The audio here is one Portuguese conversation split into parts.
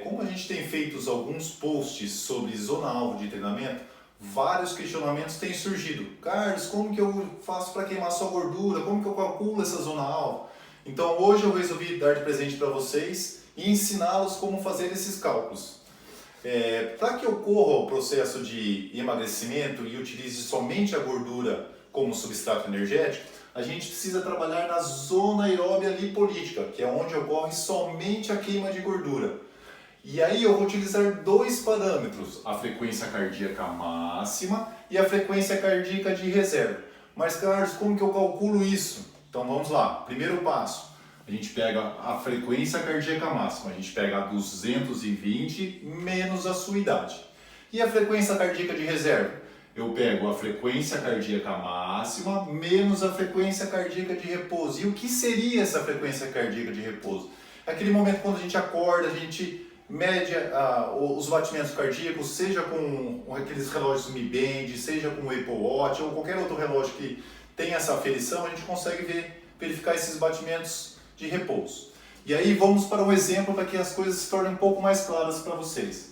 Como a gente tem feito alguns posts sobre zona-alvo de treinamento, vários questionamentos têm surgido. Carlos, como que eu faço para queimar só gordura? Como que eu calculo essa zona-alvo? Então hoje eu resolvi dar de presente para vocês e ensiná-los como fazer esses cálculos. Para que ocorra o processo de emagrecimento e utilize somente a gordura como substrato energético, a gente precisa trabalhar na zona aeróbia lipolítica, que é onde ocorre somente a queima de gordura. E aí eu vou utilizar dois parâmetros, a frequência cardíaca máxima e a frequência cardíaca de reserva. Mas Carlos, como que eu calculo isso? Então vamos lá, primeiro passo. A gente pega a frequência cardíaca máxima, a gente pega a 220 menos a sua idade. E a frequência cardíaca de reserva? Eu pego a frequência cardíaca máxima menos a frequência cardíaca de repouso. E o que seria essa frequência cardíaca de repouso? Aquele momento quando a gente acorda, a gente mede os batimentos cardíacos, seja com aqueles relógios Mi Band, seja com o Apple Watch ou qualquer outro relógio que tenha essa aferição, a gente consegue verificar esses batimentos de repouso. E aí vamos para um exemplo para que as coisas se tornem um pouco mais claras para vocês.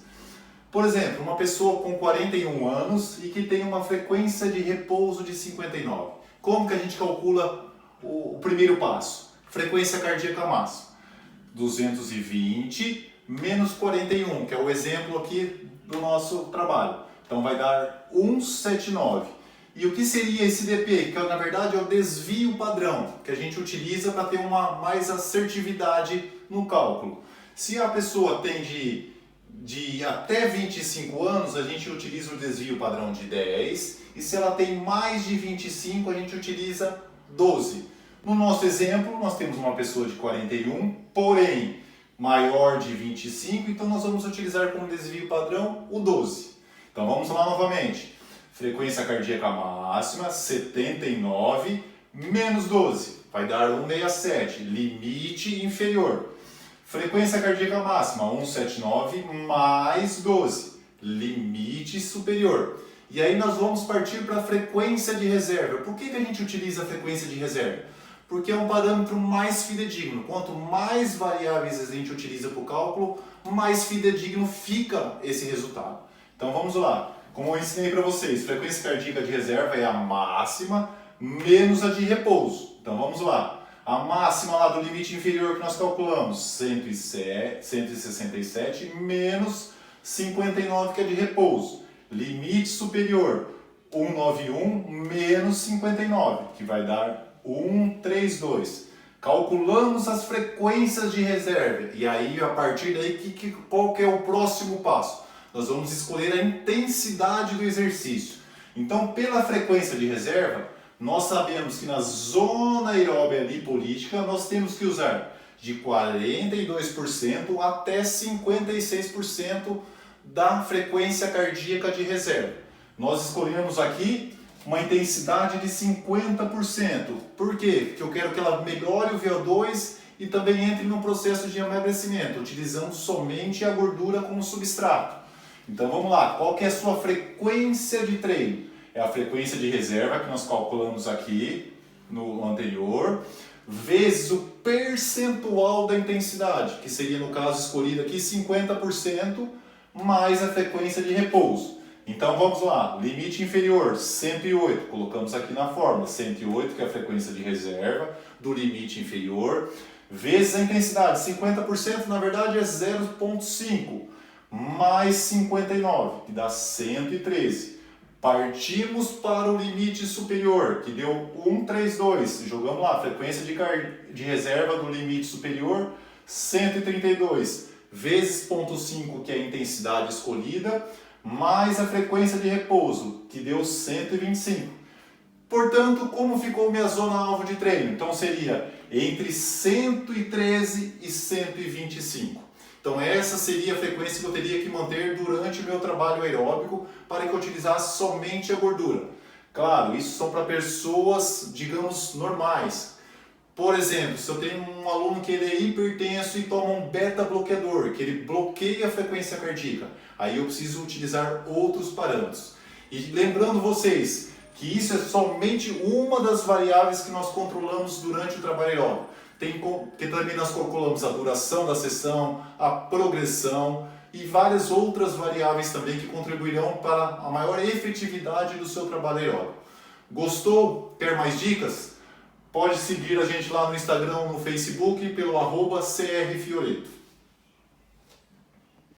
Por exemplo, uma pessoa com 41 anos e que tem uma frequência de repouso de 59. Como que a gente calcula o primeiro passo? Frequência cardíaca máxima. 220 menos 41, que é o exemplo aqui do nosso trabalho. Então vai dar 179. E o que seria esse DP? Que na verdade é o desvio padrão, que a gente utiliza para ter uma mais assertividade no cálculo. Se a pessoa tem de até 25 anos, a gente utiliza o desvio padrão de 10, e se ela tem mais de 25, a gente utiliza 12. No nosso exemplo, nós temos uma pessoa de 41, porém maior de 25, então nós vamos utilizar como desvio padrão o 12. Então vamos lá novamente. Frequência cardíaca máxima, 79, menos 12, vai dar 167, limite inferior. Frequência cardíaca máxima, 179, mais 12, limite superior. E aí nós vamos partir para a frequência de reserva. Por que a gente utiliza a frequência de reserva? Porque é um parâmetro mais fidedigno. Quanto mais variáveis a gente utiliza para o cálculo, mais fidedigno fica esse resultado. Então vamos lá. Como eu ensinei para vocês, frequência cardíaca de reserva é a máxima menos a de repouso. Então vamos lá. A máxima lá do limite inferior que nós calculamos, 167 menos 59 que é de repouso. Limite superior, 191 menos 59, que vai dar 132. Calculamos as frequências de reserva. E aí, a partir daí, qual que é o próximo passo? Nós vamos escolher a intensidade do exercício. Então, pela frequência de reserva, nós sabemos que na zona aeróbia lipolítica nós temos que usar de 42% até 56% da frequência cardíaca de reserva. Nós escolhemos aqui uma intensidade de 50%. Por quê? Porque eu quero que ela melhore o VO2 e também entre no processo de emagrecimento, utilizando somente a gordura como substrato. Então vamos lá, qual que é a sua frequência de treino? É a frequência de reserva que nós calculamos aqui no anterior, vezes o percentual da intensidade, que seria no caso escolhido aqui 50%, mais a frequência de repouso. Então vamos lá, limite inferior 108, colocamos aqui na fórmula, 108 que é a frequência de reserva do limite inferior, vezes a intensidade, 50% na verdade é 0,5, mais 59, que dá 113. Partimos para o limite superior, que deu 132. Jogamos lá, frequência de reserva do limite superior, 132. Vezes 0,5, que é a intensidade escolhida, mais a frequência de repouso, que deu 125. Portanto, como ficou minha zona-alvo de treino? Então seria entre 113 e 125. Então essa seria a frequência que eu teria que manter durante o meu trabalho aeróbico para que eu utilizasse somente a gordura. Claro, isso são para pessoas, digamos, normais. Por exemplo, se eu tenho um aluno que ele é hipertenso e toma um beta-bloqueador, que ele bloqueia a frequência cardíaca, aí eu preciso utilizar outros parâmetros. E lembrando vocês que isso é somente uma das variáveis que nós controlamos durante o trabalho aeróbico. que também nós calculamos a duração da sessão, a progressão e várias outras variáveis também que contribuirão para a maior efetividade do seu trabalho aeróbico. Gostou? Quer mais dicas? Pode seguir a gente lá no Instagram, no Facebook, pelo @CRFioreto.